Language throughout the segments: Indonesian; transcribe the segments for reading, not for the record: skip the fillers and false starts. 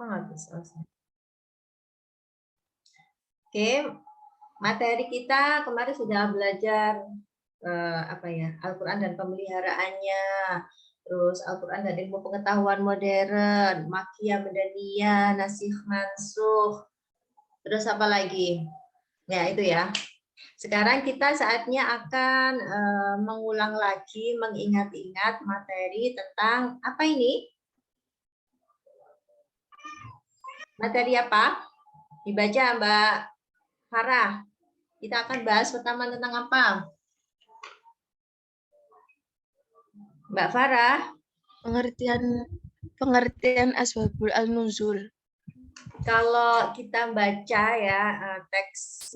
nggak bisa. Oke, materi kita kemarin sudah belajar apa ya, Al-Quran dan pemeliharaannya, terus Al-Quran dan ilmu pengetahuan modern, Makkiyah Madaniyah, Nasikh Mansukh, terus apa lagi? Ya itu ya. Sekarang kita saatnya akan mengulang lagi, mengingat-ingat materi tentang apa ini? Materi apa? Dibaca Mbak Farah. Kita akan bahas pertama tentang apa? Mbak Farah. Pengertian asbabul al-nuzul. Kalau kita baca ya teks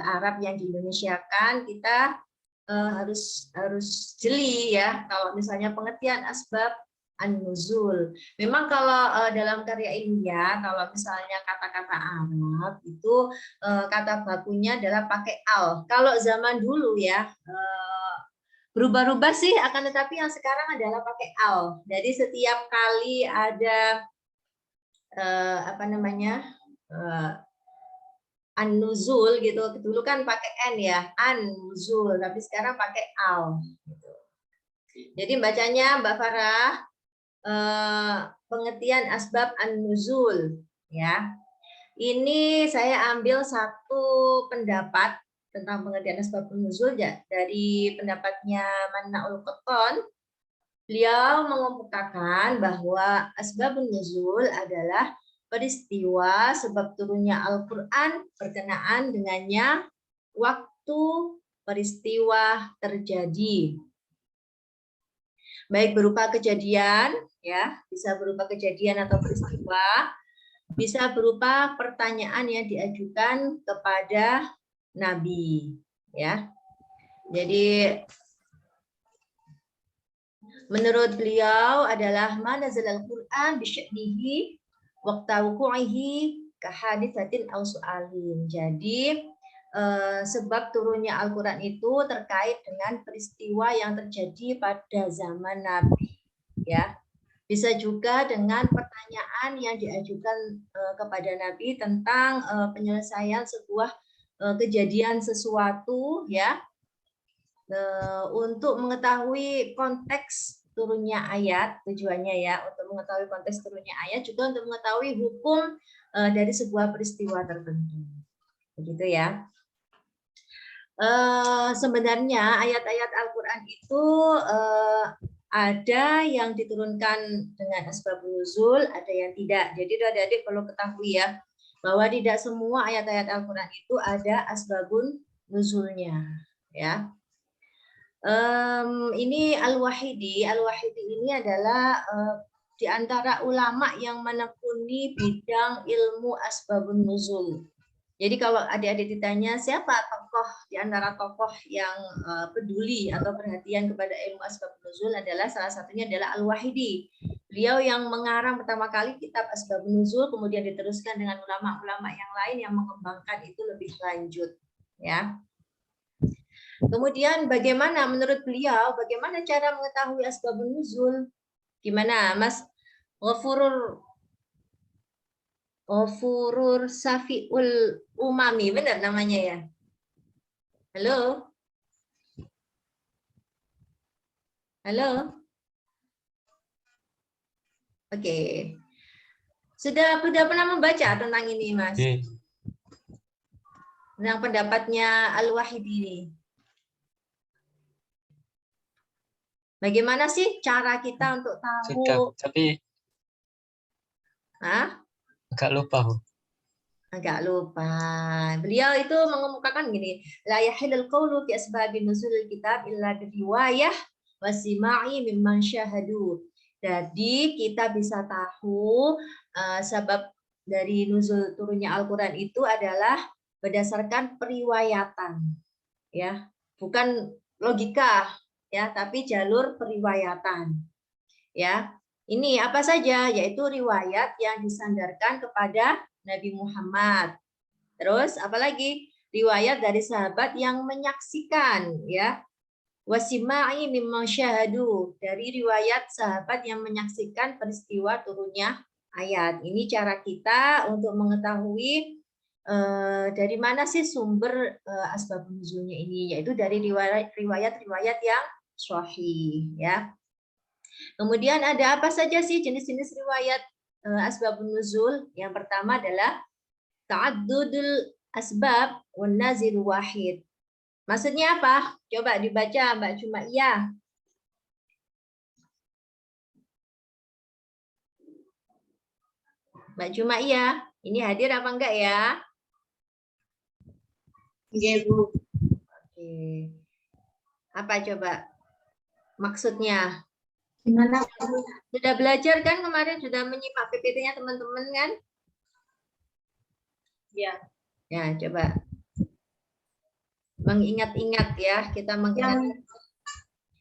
Arab yang diindonesiakan, kita harus jeli ya. Kalau misalnya pengertian asbab an-nuzul. Memang kalau dalam karya ilmiah, kalau misalnya kata-kata Arab itu kata bakunya adalah pakai al. Kalau zaman dulu ya berubah-ubah sih, akan tetapi yang sekarang adalah pakai al. Jadi setiap kali ada apa namanya an-nuzul gitu, dulu kan pakai n ya, an-nuzul, tapi sekarang pakai al gitu. Jadi bacanya Mbak Farah pengertian asbab an-nuzul ya. Ini saya ambil satu pendapat tentang pengertian asbab an-nuzul ya, dari pendapatnya Mannaul Qattan. Beliau mengemukakan bahwa asbabun nuzul adalah peristiwa sebab turunnya Al-Quran berkenaan dengannya waktu peristiwa terjadi. Baik berupa kejadian, ya, bisa berupa kejadian atau peristiwa, bisa berupa pertanyaan yang diajukan kepada Nabi, ya. Jadi menurut beliau adalah manazalal Quran bisya'nihi waqta wuqu'ihi kahaditsatin aw su'alin. Jadi sebab turunnya Al-Quran itu terkait dengan peristiwa yang terjadi pada zaman Nabi, ya. Bisa juga dengan pertanyaan yang diajukan kepada Nabi tentang penyelesaian sebuah kejadian sesuatu, ya. Untuk mengetahui konteks turunnya ayat, tujuannya ya untuk mengetahui konteks turunnya ayat, juga untuk mengetahui hukum dari sebuah peristiwa tertentu, begitu ya. Sebenarnya ayat-ayat Al-Quran itu ada yang diturunkan dengan asbabun nuzul, ada yang tidak. Jadi adik-adik perlu ketahui ya, bahwa tidak semua ayat-ayat Al-Quran itu ada asbabun nuzulnya, ya. Ini Al-Wahidi ini adalah di antara ulama yang menekuni bidang ilmu asbabun nuzul. Jadi kalau adik-adik ditanya siapa tokoh di antara tokoh yang peduli atau perhatian kepada ilmu asbabun nuzul, adalah salah satunya adalah Al-Wahidi. Beliau yang mengarang pertama kali kitab asbabun nuzul, kemudian diteruskan dengan ulama-ulama yang lain yang mengembangkan itu lebih lanjut, ya. Kemudian bagaimana menurut beliau, bagaimana cara mengetahui asbabun nuzul? Gimana Mas Ghafurur Safiul Umami, benar namanya ya? Halo? Halo? Oke. Sudah pernah membaca tentang ini, Mas? Tentang pendapatnya Al-Wahidi ini. Bagaimana sih cara kita untuk tahu? Sudah, tapi agak lupa. Beliau itu mengemukakan gini, la yahilul qawlu fi asbabin nuzulil kitab illa biriwayah wasima'i mimman syahadu. Jadi kita bisa tahu sebab dari nuzul turunnya Al-Quran itu adalah berdasarkan periwayatan, ya, bukan logika, ya, tapi jalur periwayatan, ya. Ini apa saja? Yaitu riwayat yang disandarkan kepada Nabi Muhammad. Terus apalagi? Riwayat dari sahabat yang menyaksikan, ya. Wasima'i mimman syahadu, dari riwayat sahabat yang menyaksikan peristiwa turunnya ayat. Ini cara kita untuk mengetahui dari mana sih sumber asbabun nuzulnya ini, yaitu dari riwayat-riwayat yang sahih ya. Kemudian ada apa saja sih jenis-jenis riwayat asbabun nuzul? Yang pertama adalah ta'addudul asbab wan nazil wahid. Maksudnya apa? Coba dibaca Mbak Jumaiyah. Mbak Jumaiyah, ini hadir apa enggak ya? Iya, Bu. Oke. Apa coba maksudnya? Gimana? Sudah belajar kan kemarin, sudah menyimak PPT-nya teman-teman kan? Ya. Ya, coba mengingat-ingat ya, kita mengingat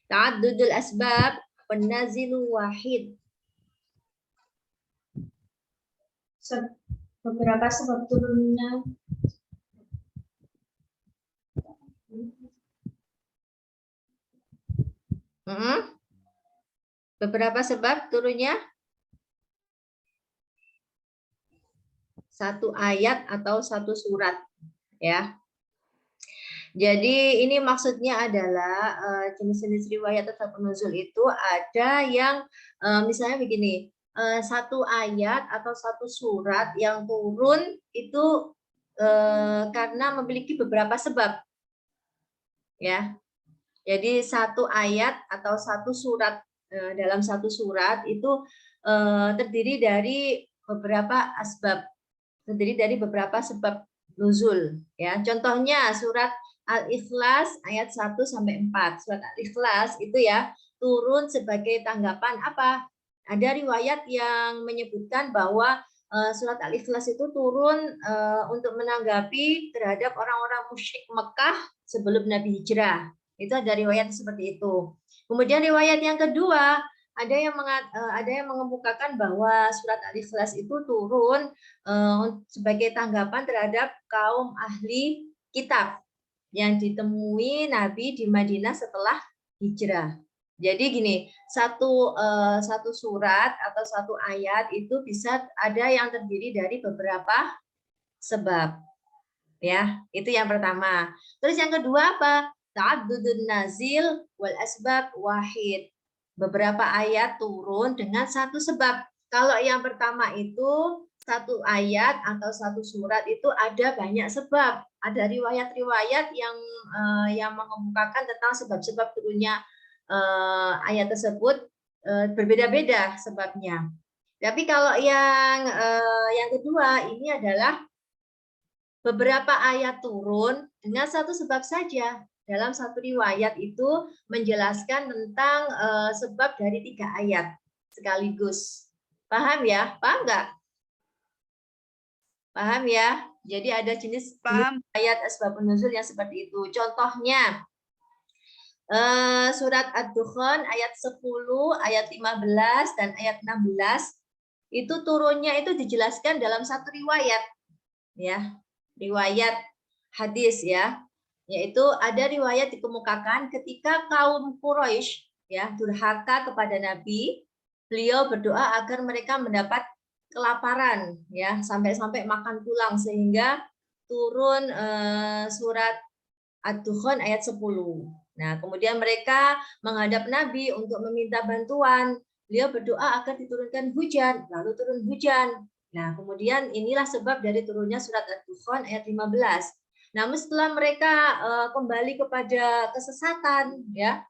ta'addudul asbab wan nazilu wahid. Beberapa sebab turunnya. Beberapa sebab turunnya satu ayat atau satu surat ya. Jadi ini maksudnya adalah jenis-jenis riwayat asbabun nuzul itu ada yang misalnya begini, satu ayat atau satu surat yang turun itu karena memiliki beberapa sebab ya. Jadi satu ayat atau satu surat dalam satu surat itu terdiri dari beberapa asbab, terdiri dari beberapa sebab nuzul ya. Contohnya surat Al-Ikhlas ayat 1 sampai 4. Surat Al-Ikhlas itu ya turun sebagai tanggapan apa? Ada riwayat yang menyebutkan bahwa surat Al-Ikhlas itu turun untuk menanggapi terhadap orang-orang musyrik Mekah sebelum Nabi Hijrah. Itu ada riwayat seperti itu. Kemudian riwayat yang kedua, ada yang mengemukakan bahwa surat Al-Ikhlas itu turun sebagai tanggapan terhadap kaum ahli kitab yang ditemui Nabi di Madinah setelah hijrah. Jadi gini, satu surat atau satu ayat itu bisa ada yang terdiri dari beberapa sebab. Ya, itu yang pertama. Terus yang kedua apa? Ta'addudun nazil wal asbab wahid. Beberapa ayat turun dengan satu sebab. Kalau yang pertama itu satu ayat atau satu surat itu ada banyak sebab. Ada riwayat-riwayat yang mengemukakan tentang sebab-sebab turunnya ayat tersebut berbeda-beda sebabnya. Tapi kalau yang kedua ini adalah beberapa ayat turun dengan satu sebab saja. Dalam satu riwayat itu menjelaskan tentang sebab dari 3 ayat sekaligus. Paham ya? Paham nggak? Paham ya? Jadi ada jenis ayat asbabun nuzul yang seperti itu. Contohnya surat Ad-Dukhan ayat 10, ayat 15 dan ayat 16 itu turunnya itu dijelaskan dalam satu riwayat ya. Riwayat hadis ya, yaitu ada riwayat dikemukakan ketika kaum Quraisy ya durhaka kepada Nabi, beliau berdoa agar mereka mendapat kelaparan ya sampai-sampai makan tulang sehingga turun surat Ad-Dukhan ayat 10. Nah, kemudian mereka menghadap Nabi untuk meminta bantuan. Beliau berdoa agar diturunkan hujan, lalu turun hujan. Nah, kemudian inilah sebab dari turunnya surat Ad-Dukhan ayat 15. Namun setelah mereka kembali kepada kesesatan ya,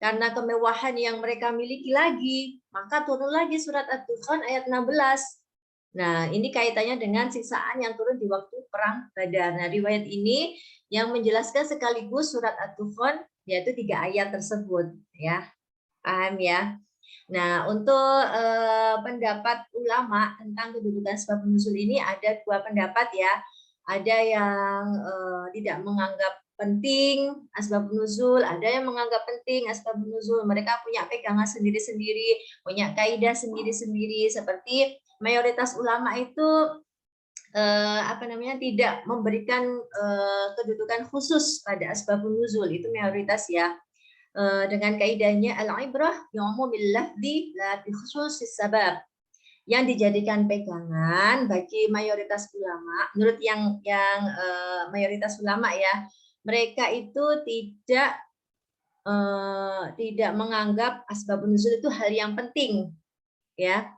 karena kemewahan yang mereka miliki lagi, maka turun lagi surat Ad-Dukhan ayat 16. Nah, ini kaitannya dengan siksaan yang turun di waktu perang Badar. Nah, riwayat ini yang menjelaskan sekaligus surat Ad-Dukhan yaitu 3 ayat tersebut ya. Paham ya? Nah, untuk pendapat ulama tentang kedudukan sebab nuzul ini ada 2 pendapat ya. Ada yang tidak menganggap penting asbab nuzul, ada yang menganggap penting asbab nuzul. Mereka punya pegangan sendiri-sendiri, punya kaidah sendiri-sendiri. Seperti mayoritas ulama itu tidak memberikan kedudukan khusus pada asbabun nuzul, itu mayoritas ya. Dengan kaidahnya al-ibrah bi'umumil lafzi la bi khususis sabab, yang dijadikan pegangan bagi mayoritas ulama, menurut yang mayoritas ulama ya, mereka itu tidak menganggap asbabun nuzul itu hal yang penting, ya.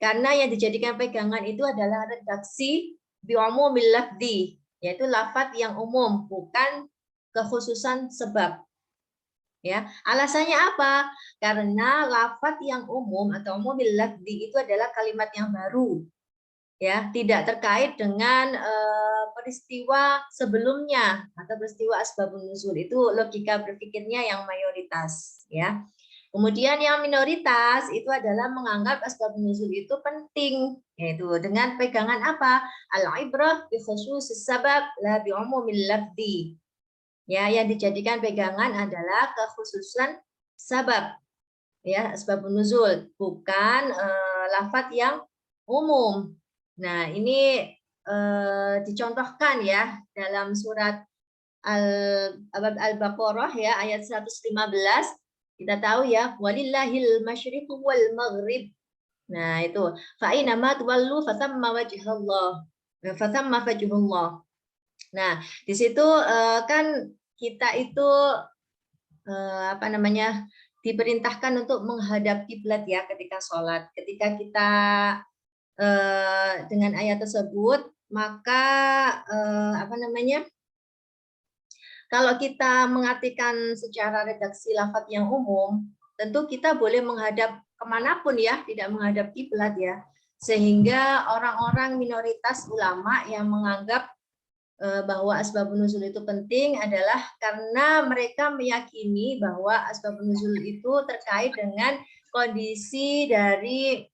Karena yang dijadikan pegangan itu adalah redaksi bi'umumil lafzi, yaitu lafaz yang umum, bukan kekhususan sebab. Ya, alasannya apa? Karena lafaz yang umum atau umumil lafzi itu adalah kalimat yang baru, ya, tidak terkait dengan peristiwa sebelumnya atau peristiwa asbabun nuzul. Itu logika berpikirnya yang mayoritas, ya. Kemudian yang minoritas itu adalah menganggap asbabun nuzul itu penting, yaitu dengan pegangan apa? Al-ibrah bi khususis sabab la bi umumil lafzi. Ya, yang dijadikan pegangan adalah kekhususan sabab, ya, asbabun nuzul, bukan lafaz yang umum. Nah, ini dicontohkan ya dalam surat Al-Baqarah ya ayat 115. Kita tahu ya, walillahil masyriqu wal maghrib. Nah, itu fa aina ma tuwallu fatamma wajhallah. Fatamma wajhullah. Nah, di situ kan kita itu diperintahkan untuk menghadap kiblat ya ketika sholat. Ketika kita dengan ayat tersebut, maka kalau kita mengartikan secara redaksi lafaz yang umum, tentu kita boleh menghadap kemanapun ya, tidak menghadap kiblat ya. Sehingga orang-orang minoritas ulama yang menganggap bahwa asbabun nuzul itu penting adalah karena mereka meyakini bahwa asbabun nuzul itu terkait dengan kondisi dari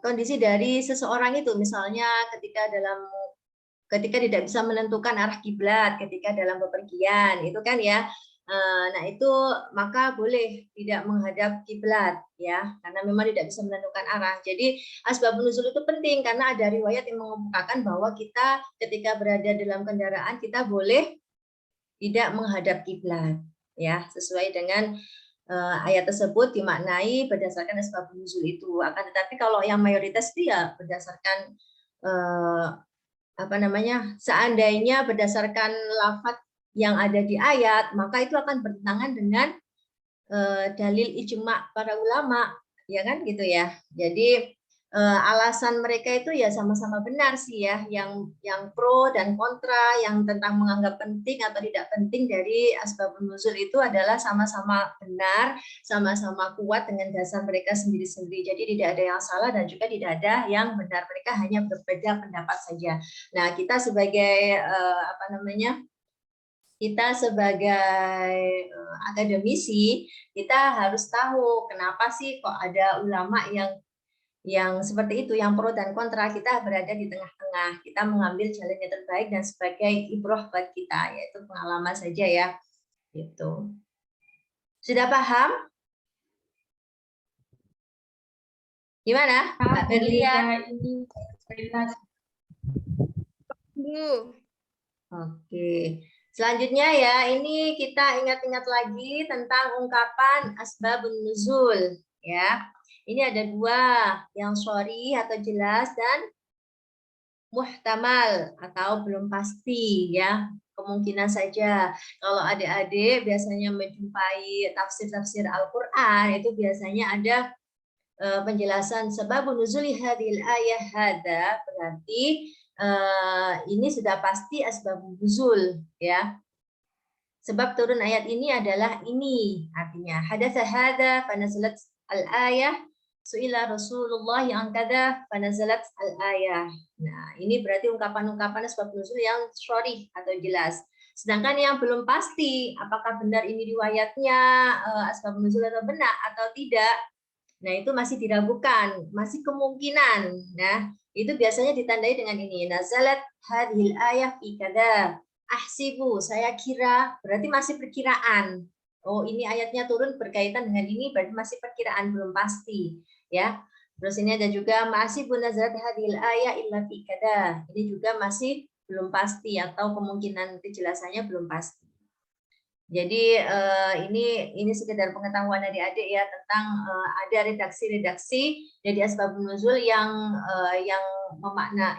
kondisi dari seseorang itu, misalnya ketika tidak bisa menentukan arah kiblat ketika dalam bepergian, itu kan ya. Nah, itu maka boleh tidak menghadap kiblat ya, karena memang tidak bisa menentukan arah. Jadi asbabun nuzul itu penting karena ada riwayat yang mengemukakan bahwa kita ketika berada dalam kendaraan kita boleh tidak menghadap kiblat ya, sesuai dengan ayat tersebut dimaknai berdasarkan asbabun nuzul itu. Akan tetapi kalau yang mayoritas itu ya berdasarkan seandainya berdasarkan lafaz yang ada di ayat, maka itu akan bertentangan dengan dalil ijma para ulama, ya kan gitu ya. Jadi alasan mereka itu ya sama-sama benar sih ya, yang pro dan kontra, yang tentang menganggap penting atau tidak penting dari asbabun nuzul itu adalah sama-sama benar, sama-sama kuat dengan dasar mereka sendiri-sendiri. Jadi tidak ada yang salah dan juga tidak ada yang benar, mereka hanya berbeda pendapat saja. Nah, kita sebagai akademisi, kita harus tahu kenapa sih kok ada ulama yang seperti itu, yang pro dan kontra. Kita berada di tengah-tengah, kita mengambil jalan yang terbaik dan sebagai ibrah buat kita, yaitu pengalaman saja ya. Gitu. Sudah paham? Gimana, Mbak Berlia? Oke. Selanjutnya ya, ini kita ingat-ingat lagi tentang ungkapan asbabun nuzul ya. Ini ada dua, yang syar'i atau jelas dan muhtamal atau belum pasti ya. Kemungkinan saja. Kalau adik-adik biasanya menjumpai tafsir-tafsir Al-Qur'an, itu biasanya ada penjelasan sebabun nuzuli hadhil ayah hada, berarti ini sudah pasti asbabun nuzul ya. Sebab turun ayat ini adalah ini, artinya hadatsa hadza fanazalat al-ayah, su'ila Rasulullah yang kada fanazalat al-ayah. Nah, ini berarti ungkapan-ungkapan asbab nuzul yang syarih atau jelas. Sedangkan yang belum pasti, apakah benar ini riwayatnya asbab nuzul atau benar atau tidak, nah itu masih diragukan, masih kemungkinan. Nah, itu biasanya ditandai dengan ini, nazalat hadhil ayah fi kada. Ahsibu, saya kira, berarti masih perkiraan. Oh, ini ayatnya turun berkaitan dengan ini, berarti masih perkiraan, belum pasti, ya. Terus ini ada juga masih nazalat hadhil ayah illa fi kada. Ini juga masih belum pasti atau kemungkinan kejelasannya belum pasti. Jadi ini sekedar pengetahuan adik-adik ya tentang ada redaksi-redaksi dari asbabun nuzul yang bermakna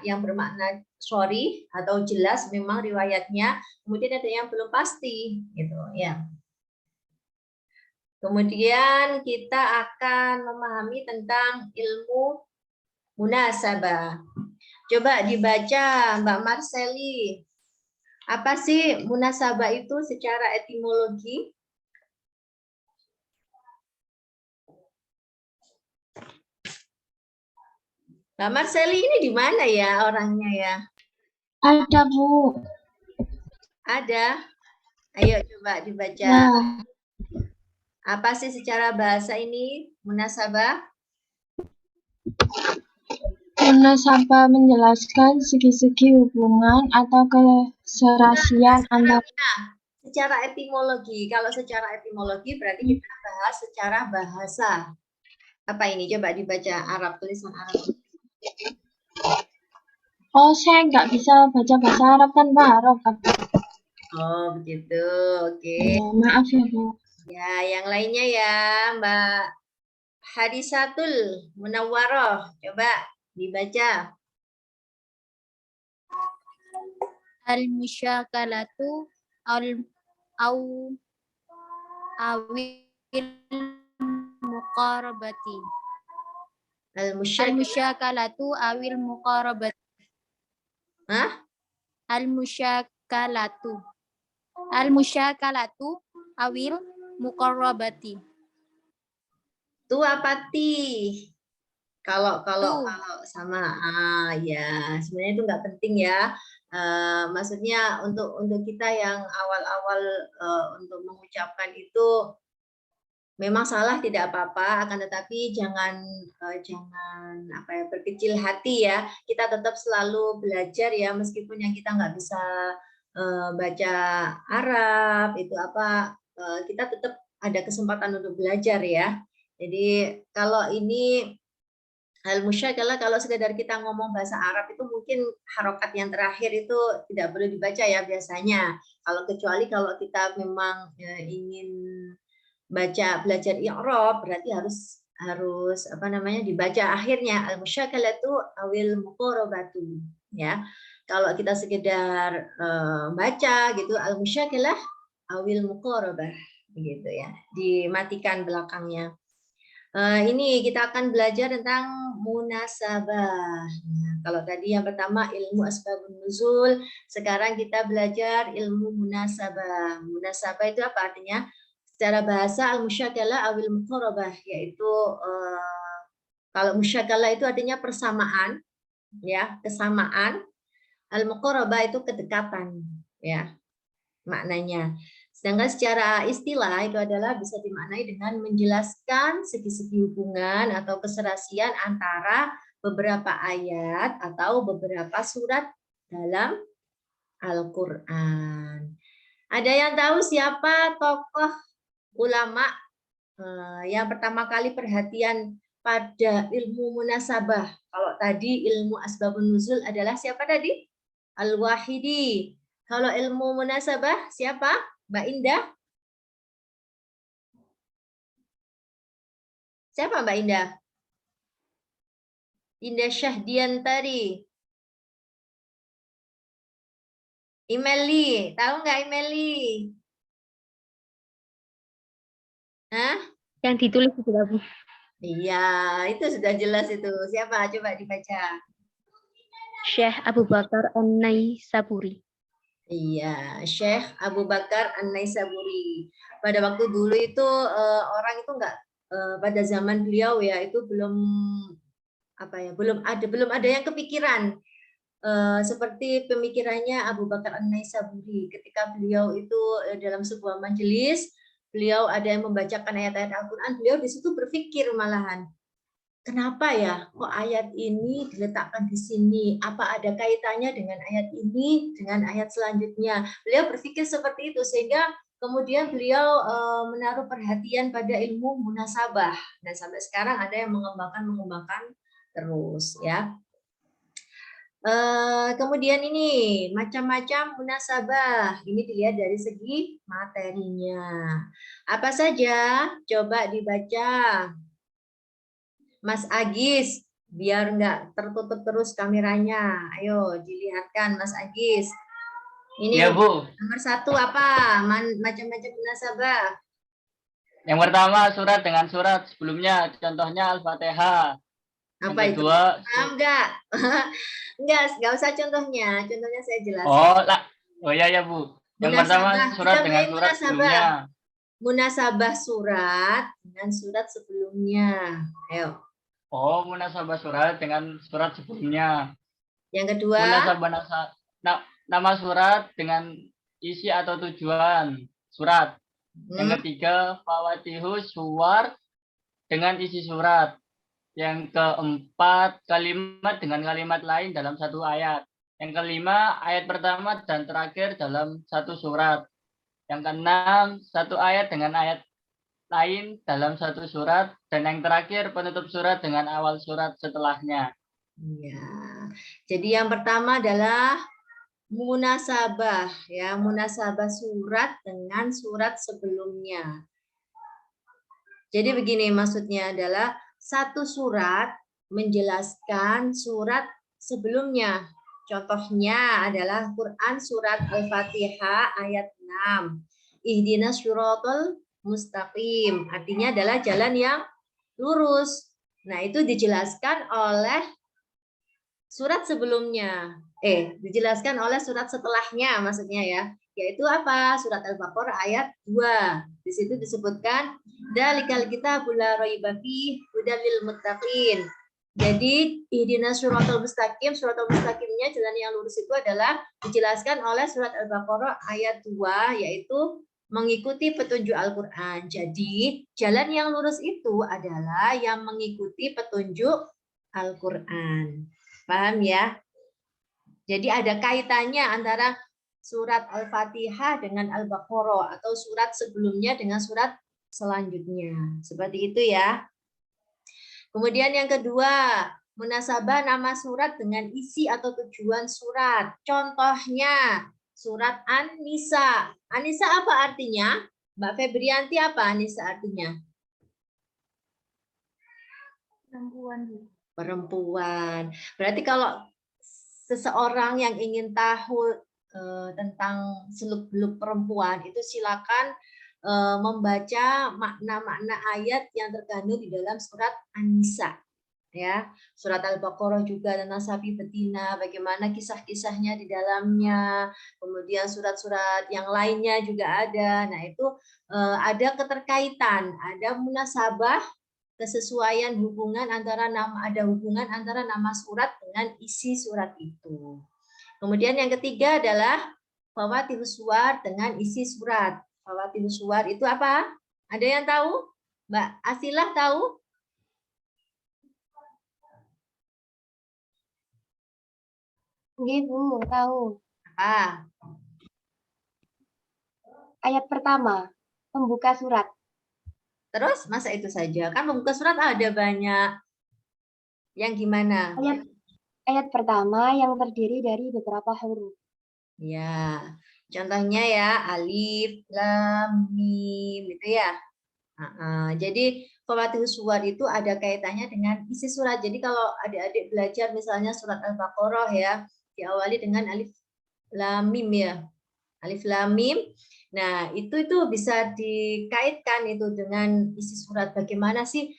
sorry atau jelas memang riwayatnya, kemudian ada yang belum pasti gitu ya. Kemudian kita akan memahami tentang ilmu munasabah. Coba dibaca Mbak Marseli. Apa sih munasabah itu secara etimologi? Mbak Marseli ini di mana ya orangnya ya? Ada, Bu. Ada. Ayo coba dibaca. Nah, Apa sih secara bahasa ini munasabah? munasabah menjelaskan segi-segi hubungan atau keserasian antara Secara etimologi. Kalau secara etimologi berarti kita bahas secara bahasa. Apa ini? Coba dibaca Arab, tulisan Arab. Oh, saya nggak bisa baca bahasa Arab kan, Pak Arab. Oh, begitu. Oke. Maaf ya, Bu. Ya, yang lainnya ya, Mbak Hadisatul Munawwaroh. Coba dibaca. Al-musyakalatu au awil muqarabati. Al-musyakalatu awil muqarabati. Hah? Al-musyakalatu awil muqarabati. Tu apa ti? Kalau sama ya sebenarnya itu nggak penting ya. Maksudnya untuk kita yang awal-awal untuk mengucapkan itu memang salah tidak apa-apa, akan tetapi jangan apa ya berkecil hati ya. Kita tetap selalu belajar ya meskipun yang kita nggak bisa baca Arab itu apa kita tetap ada kesempatan untuk belajar ya. Jadi kalau ini al-musyakalah kalau sekedar kita ngomong bahasa Arab itu mungkin harokat yang terakhir itu tidak perlu dibaca ya biasanya. Kalau kecuali kalau kita memang ingin belajar i'rab berarti harus apa namanya dibaca akhirnya al-musyakalatu awil muqarabatu ya. Kalau kita sekedar baca gitu al-musyakalah awil muqarabah begitu ya. Dimatikan belakangnya. Ini kita akan belajar tentang munasabah. Nah, kalau tadi yang pertama ilmu asbabun nuzul, sekarang kita belajar ilmu munasabah. Munasabah itu apa artinya? Secara bahasa al-musyakalah awil muqarabah yaitu kalau musyakalah itu artinya persamaan ya, kesamaan. Al-muqarabah itu kedekatan ya maknanya. Sedangkan secara istilah itu adalah bisa dimaknai dengan menjelaskan segi-segi hubungan atau keserasian antara beberapa ayat atau beberapa surat dalam Al-Quran. Ada yang tahu siapa tokoh ulama yang pertama kali perhatian pada ilmu munasabah? Kalau tadi ilmu asbabun nuzul adalah siapa tadi? Al-Wahidi. Kalau ilmu munasabah siapa? Mbak Indah? Siapa Mbak Indah? Indah Syahdiantari. Imeli, tahu nggak Imeli? Hah? Yang ditulis itu, Bu. Iya, itu sudah jelas itu. Siapa? Coba dibaca. Syekh Abu Bakar An-Naisaburi. Iya, Syekh Abu Bakar An-Naisaburi. Pada waktu dulu itu orang itu enggak pada zaman beliau ya itu belum apa ya belum ada yang kepikiran seperti pemikirannya Abu Bakar An-Naisaburi ketika beliau itu dalam sebuah majelis beliau ada yang membacakan ayat-ayat Al-Quran beliau di situ berpikir malahan kenapa ya kok ayat ini diletakkan di sini? Apa ada kaitannya dengan ayat ini dengan ayat selanjutnya? Beliau berpikir seperti itu sehingga kemudian beliau menaruh perhatian pada ilmu munasabah dan sampai sekarang ada yang mengembangkan terus ya. Kemudian ini macam-macam munasabah. Ini dilihat dari segi materinya. Apa saja? Coba dibaca. Mas Agis, biar nggak tertutup terus kameranya. Ayo dilihatkan Mas Agis. Ini Ya, Bu. nomor 1 apa? Macam-macam munasabah. Yang pertama surat dengan surat sebelumnya, contohnya Al-Fatihah. Apa Yang itu? kedua, Enggak. Enggak usah contohnya. Contohnya saya jelaskan. oh ya Bu. Yang pertama surat Kita dengan main surat sebelumnya. Munasabah surat dengan surat sebelumnya. Ayo. Oh, munasabah surat dengan surat sebelumnya. Yang kedua, nama surat dengan isi atau tujuan surat. Yang ketiga, fawatihu suwar dengan isi surat. Yang keempat, kalimat dengan kalimat lain dalam satu ayat. Yang kelima, ayat pertama dan terakhir dalam satu surat. Yang keenam, satu ayat dengan ayat lain dalam satu surat. Dan yang terakhir, penutup surat dengan awal surat setelahnya. Ya. Jadi yang pertama adalah munasabah, ya, munasabah surat dengan surat sebelumnya. Jadi begini, maksudnya adalah satu surat menjelaskan surat sebelumnya. Contohnya adalah Quran surat Al-Fatihah ayat 6. Ihdinas syiratal mustaqim. Artinya adalah jalan yang lurus. Nah, itu dijelaskan oleh surat sebelumnya. Dijelaskan oleh surat setelahnya maksudnya ya. Yaitu apa? Surat Al-Baqarah ayat 2. Di situ disebutkan dalikal kitabul la raiba fihi hudal lil muttaqin. Jadi ihdinas syiratal mustaqim, syiratal mustaqimnya jalan yang lurus itu adalah dijelaskan oleh surat Al-Baqarah ayat 2 yaitu mengikuti petunjuk Al-Qur'an. Jadi jalan yang lurus itu adalah yang mengikuti petunjuk Al-Qur'an. Paham ya? Jadi ada kaitannya antara surat Al-Fatihah dengan Al-Baqarah atau surat sebelumnya dengan surat selanjutnya. Seperti itu ya. Kemudian yang kedua, munasabah nama surat dengan isi atau tujuan surat. Contohnya surat An-Nisa. An-Nisa apa artinya? Mbak Febrianti, apa An-Nisa artinya? Perempuan. Berarti kalau seseorang yang ingin tahu tentang seluk-beluk perempuan itu silakan membaca makna-makna ayat yang terkandung di dalam surat An-Nisa. Ya, surat Al-Baqarah juga tentang sapi betina, bagaimana kisah-kisahnya di dalamnya. Kemudian surat-surat yang lainnya juga ada. Nah, itu ada keterkaitan, ada munasabah, kesesuaian hubungan antara hubungan antara nama surat dengan isi surat itu. Kemudian yang ketiga adalah fawatihus suwar dengan isi surat. Fawatihus suwar itu apa? Ada yang tahu? Mbak Asilah tahu? Ibu tahu. Apa? Ayat pertama, pembuka surat. Terus masa itu saja? Kan pembuka surat ada banyak. Yang gimana? Ayat pertama yang terdiri dari beberapa huruf. Ya, contohnya ya alif, lam, mim, gitu ya. Jadi Fawaatihus Suwar itu ada kaitannya dengan isi surat. Jadi kalau adik-adik belajar misalnya surat Al-Baqarah ya, diawali dengan alif, lam, mim ya. Alif, lam, mim. Nah, itu bisa dikaitkan itu dengan isi surat. Bagaimana sih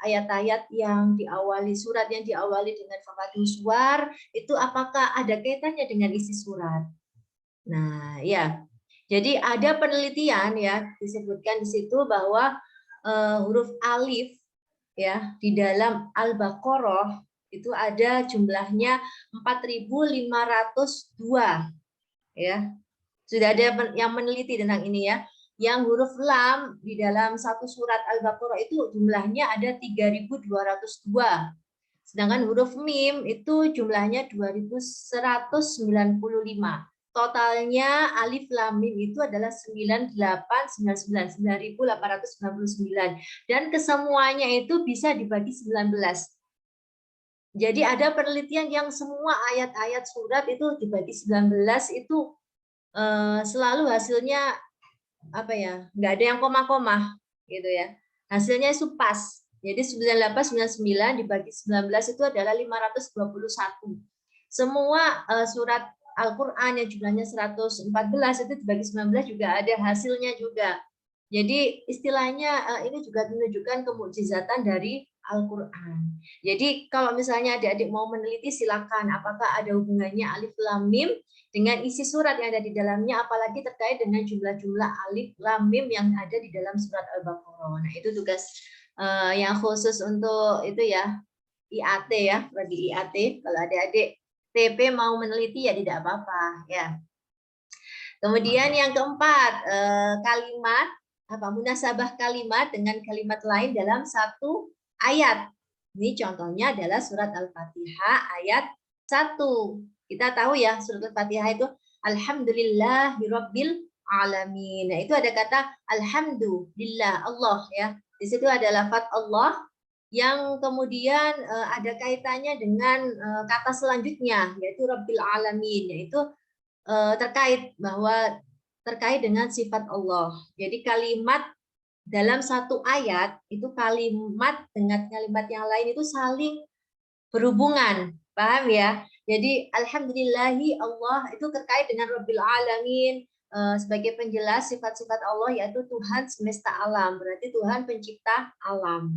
ayat-ayat yang diawali surat yang diawali dengan Fawaatihus Suwar itu apakah ada kaitannya dengan isi surat? Nah, ya. Jadi ada penelitian ya disebutkan di situ bahwa huruf alif ya di dalam Al-Baqarah itu ada jumlahnya 4.502 ya. Sudah ada yang meneliti tentang ini ya. Yang huruf lam di dalam satu surat Al-Baqarah itu jumlahnya ada 3.202. Sedangkan huruf mim itu jumlahnya 2.195. Totalnya alif lam mim itu adalah 9.899 dan kesemuanya itu bisa dibagi 19. Jadi ada penelitian yang semua ayat-ayat surat itu dibagi 19 itu selalu hasilnya apa ya? Nggak ada yang koma-koma gitu ya. Hasilnya itu pas. Jadi 98 99 dibagi 19 itu adalah 521. Semua surat Al-Qur'an yang jumlahnya 114 itu dibagi 19 juga ada hasilnya juga. Jadi istilahnya ini juga menunjukkan kemukjizatan dari Al-Qur'an. Jadi kalau misalnya adik-adik mau meneliti silakan apakah ada hubungannya alif lam mim dengan isi surat yang ada di dalamnya, apalagi terkait dengan jumlah-jumlah alif lam mim yang ada di dalam surat Al-Baqarah. Nah, itu tugas yang khusus untuk itu ya, IAT ya, bagi IAT. Kalau adik-adik TP mau meneliti ya tidak apa-apa ya. Kemudian yang keempat, kalimat apa munasabah kalimat dengan kalimat lain dalam satu ayat. Ini contohnya adalah surat Al-Fatihah ayat 1. Kita tahu ya surat Al-Fatihah itu alhamdulillahirabbil alamin. Nah, itu ada kata alhamdulillah Allah ya. Di situ ada lafaz Allah yang kemudian ada kaitannya dengan kata selanjutnya yaitu rabbil alamin, yaitu terkait dengan sifat Allah. Jadi kalimat dalam satu ayat itu kalimat dengan kalimat yang lain itu saling berhubungan, paham ya? Jadi alhamdulillahi Allah itu terkait dengan rabbil alamin sebagai penjelas sifat-sifat Allah yaitu Tuhan semesta alam, berarti Tuhan pencipta alam.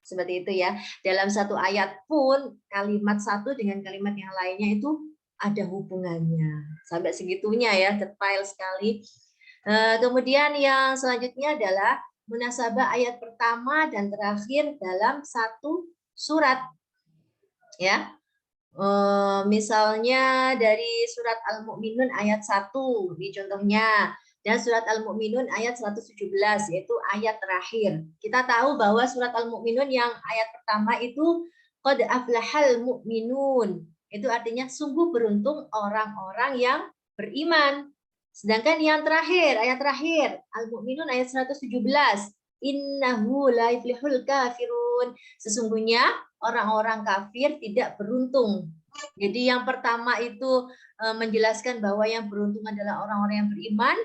Seperti itu ya. Dalam satu ayat pun kalimat satu dengan kalimat yang lainnya itu ada hubungannya. Sampai segitunya ya, detail sekali. Kemudian yang selanjutnya adalah munasabah ayat pertama dan terakhir dalam satu surat. Ya. Misalnya dari surat Al-Mu'minun ayat 1 di contohnya, dan surat Al-Mu'minun ayat 117 yaitu ayat terakhir. Kita tahu bahwa surat Al-Mu'minun yang ayat pertama itu qad aflahal mu'minun. Itu artinya sungguh beruntung orang-orang yang beriman. Sedangkan yang terakhir, ayat terakhir, Al-Mu'minun ayat 117, innahu la yuflihul kafirun. Sesungguhnya orang-orang kafir tidak beruntung. Jadi yang pertama itu menjelaskan bahwa yang beruntung adalah orang-orang yang beriman,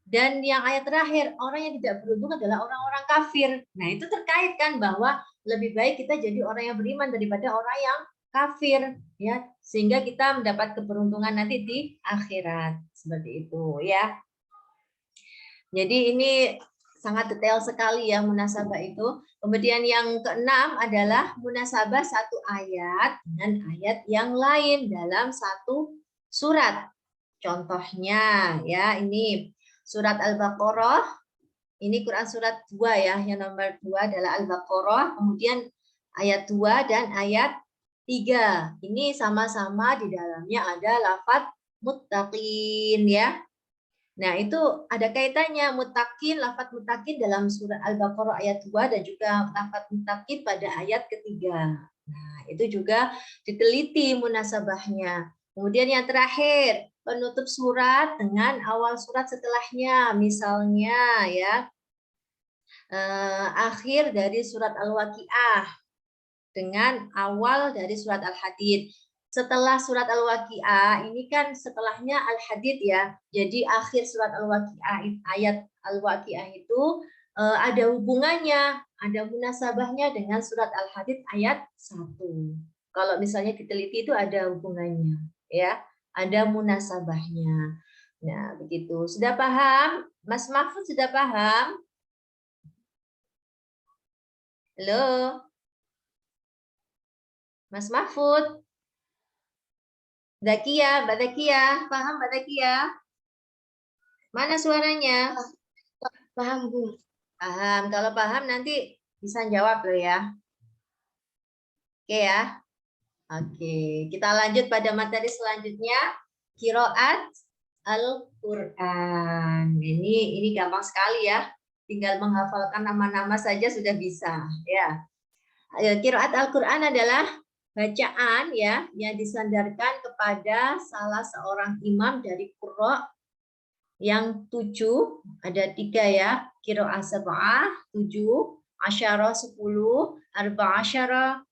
dan yang ayat terakhir orang yang tidak beruntung adalah orang-orang kafir. Nah, itu terkait kan bahwa lebih baik kita jadi orang yang beriman daripada orang yang kafir ya, sehingga kita mendapat keberuntungan nanti di akhirat. Seperti itu ya. Jadi ini sangat detail sekali ya munasabah itu. Kemudian yang keenam adalah munasabah satu ayat dengan ayat yang lain dalam satu surat. Contohnya ya, ini surat Al-Baqarah. Ini Quran surat 2 ya, yang nomor 2 adalah Al-Baqarah, kemudian ayat 2 dan ayat 3. Ini sama-sama di dalamnya ada lafaz muttaqin ya. Nah, itu ada kaitannya muttaqin, lafaz muttaqin dalam surat Al-Baqarah ayat 2 dan juga lafaz muttaqin pada ayat ketiga. Nah, itu juga diteliti munasabahnya. Kemudian yang terakhir, penutup surat dengan awal surat setelahnya. Misalnya ya, akhir dari surat Al-Waqiah dengan awal dari surat Al-Hadid. Setelah surat Al-Waqiah, ini kan setelahnya Al-Hadid ya. Jadi akhir surat Al-Waqiah, ayat Al-Waqiah itu ada hubungannya, ada munasabahnya dengan surat Al-Hadid ayat 1. Kalau misalnya diteliti itu ada hubungannya, ya. Ada munasabahnya. Nah, begitu. Sudah paham? Mas Mahfud sudah paham? Halo? Mas Mahfud? Zakia, Mbak Zakia, paham Mbak Zakia? Mana suaranya? Paham, Bu. Paham. Kalau paham nanti bisa jawab loh ya. Oke ya. Oke, kita lanjut pada materi selanjutnya, qiraat Al-Qur'an. Ini gampang sekali ya. Tinggal menghafalkan nama-nama saja sudah bisa ya. Qiraat Al-Qur'an adalah bacaan ya yang disandarkan kepada salah seorang imam dari qurra yang 7, ada 3 ya, qiraat sab'ah 7, asyara 10, arba asyara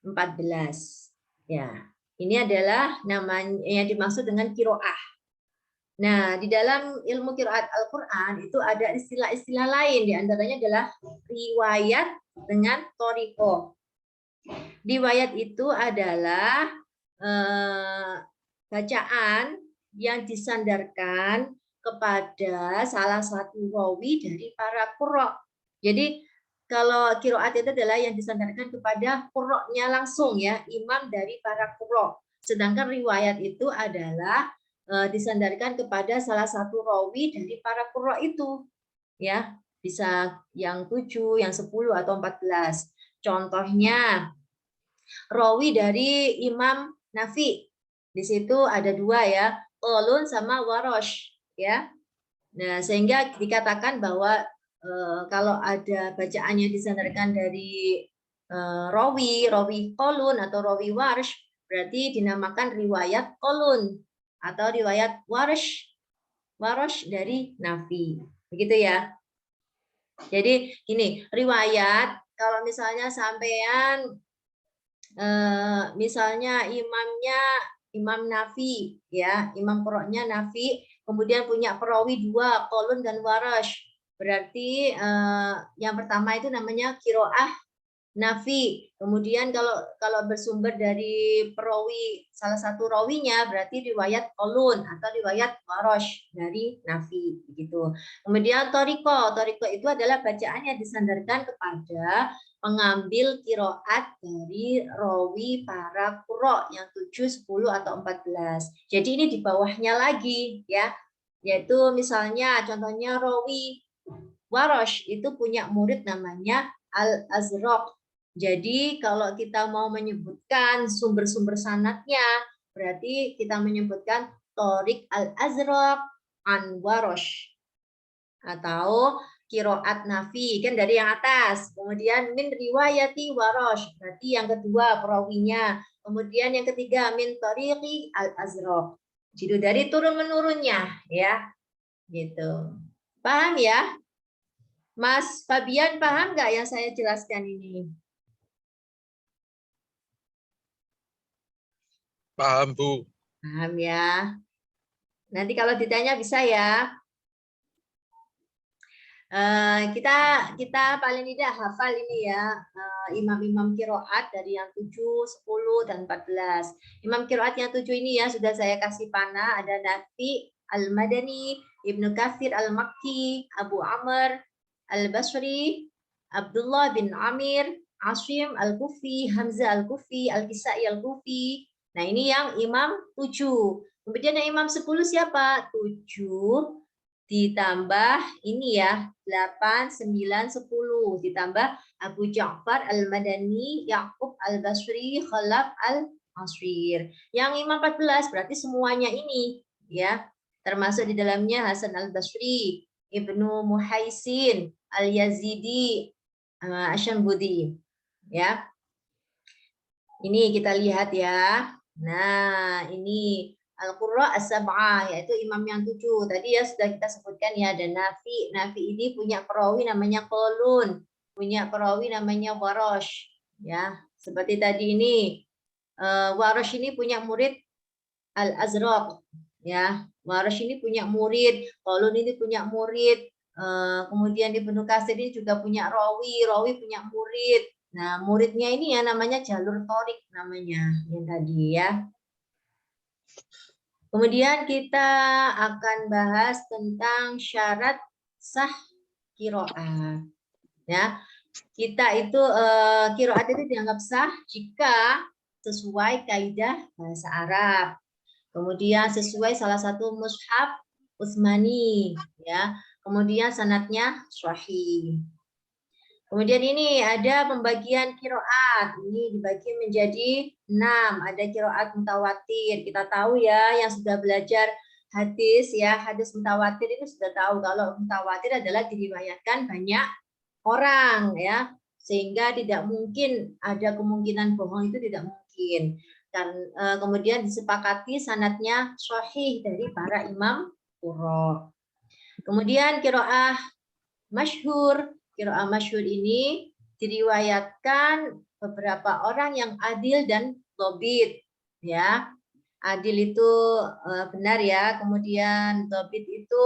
14. Ya, ini adalah namanya yang dimaksud dengan kiroah. Nah, di dalam ilmu qiraat Al-Quran itu ada istilah-istilah lain, diantaranya adalah riwayat dengan thoriqoh. Riwayat itu adalah bacaan yang disandarkan kepada salah satu rawi dari para qurra. Jadi kalau qiraat itu adalah yang disandarkan kepada qurra'nya langsung ya, imam dari para qurra. Sedangkan riwayat itu adalah disandarkan kepada salah satu rawi dari para qurra itu. Ya, bisa yang 7, yang 10 atau 14. Contohnya rawi dari Imam Nafi. Di situ ada 2 ya, Qalun sama Warosh ya. Nah, sehingga dikatakan bahwa kalau ada bacaan yang disandarkan dari rawi Qalun atau rawi Warsh, berarti dinamakan riwayat Qalun atau riwayat Warosh dari Nafi. Begitu ya. Jadi ini riwayat kalau misalnya sampean misalnya imamnya Imam Nafi ya, imam qurra'nya Nafi, kemudian punya perawi 2 Qalun dan Warash. Berarti yang pertama itu namanya qiraah Nafi. Kemudian kalau bersumber dari perawi salah satu rawinya berarti riwayat Qalun atau riwayat Warash dari Nafi begitu. Kemudian thoriqoh itu adalah bacaan yang disandarkan kepada pengambil qiraat dari rawi para qurra yang 7, 10 atau 14. Jadi ini di bawahnya lagi ya. Yaitu misalnya contohnya rawi Warash itu punya murid namanya Al-Azraq. Jadi kalau kita mau menyebutkan sumber-sumber sanadnya, berarti kita menyebutkan Thoriq Al-Azraq an Warash. Atau Qiraat Nafi, kan dari yang atas. Kemudian min riwayati Warash, berarti yang kedua perawinya. Kemudian yang ketiga min Thoriqi Al-Azraq. Jadi dari turun-menurunnya ya. Gitu. Paham ya? Mas Fabian paham nggak yang saya jelaskan ini? Paham, Bu. Paham ya. Nanti kalau ditanya bisa ya. Kita paling tidak hafal ini ya, imam-imam qiraat dari yang 7, 10 dan 14. Imam qiraat yang 7 ini ya sudah saya kasih panah, ada Nafi Al-Madani, Ibnu Katsir Al-Makki, Abu Amr Al-Basri, Abdullah bin Amir, Asim Al-Kufi, Hamzah Al-Kufi, Al-Kisai Al-Kufi. Nah, ini yang imam 7. Kemudian yang imam 10 siapa? 7 ditambah ini ya, 8, 9, 10. Ditambah Abu Ja'far Al-Madani, Ya'qub Al-Basri, Khalaf Al-Asfir. Yang imam 14 berarti semuanya ini ya. Termasuk di dalamnya Hasan Al-Basri, Ibnu Muhaisin, Al-Yazidi, Asyambudi. Ya. Ini kita lihat ya. Nah, ini Al-Qurra As-Sab'ah, yaitu imam yang 7. Tadi ya sudah kita sebutkan ya, ada Nafi. Nafi ini punya perawi namanya Qalun, punya perawi namanya Warash. Ya, seperti tadi ini. Warash ini punya murid Al-Azraq. Ya, Warash ini punya murid, Qalun ini punya murid. Kemudian Ibnu Katsir ini juga punya rawi punya murid. Nah, muridnya ini ya namanya jalur Thoriq namanya yang tadi ya. Kemudian kita akan bahas tentang syarat sah qiraat. Ya. Kita itu qiraat itu dianggap sah jika sesuai kaidah bahasa Arab. Kemudian sesuai salah satu mushaf Utsmani ya. Kemudian sanadnya sahih. Kemudian ini ada pembagian qiraat. Ini dibagi menjadi 6. Ada qiraat mutawatir. Kita tahu ya yang sudah belajar hadis ya, hadis mutawatir itu sudah tahu kalau mutawatir adalah diriwayatkan banyak orang ya. Sehingga tidak mungkin ada kemungkinan bohong, itu tidak mungkin. Dan kemudian disepakati sanadnya sahih dari para imam qurra. Kemudian qiraah masyhur. Qiraah masyhur ini diriwayatkan beberapa orang yang adil dan dobit, ya. Adil itu benar ya, kemudian dobit itu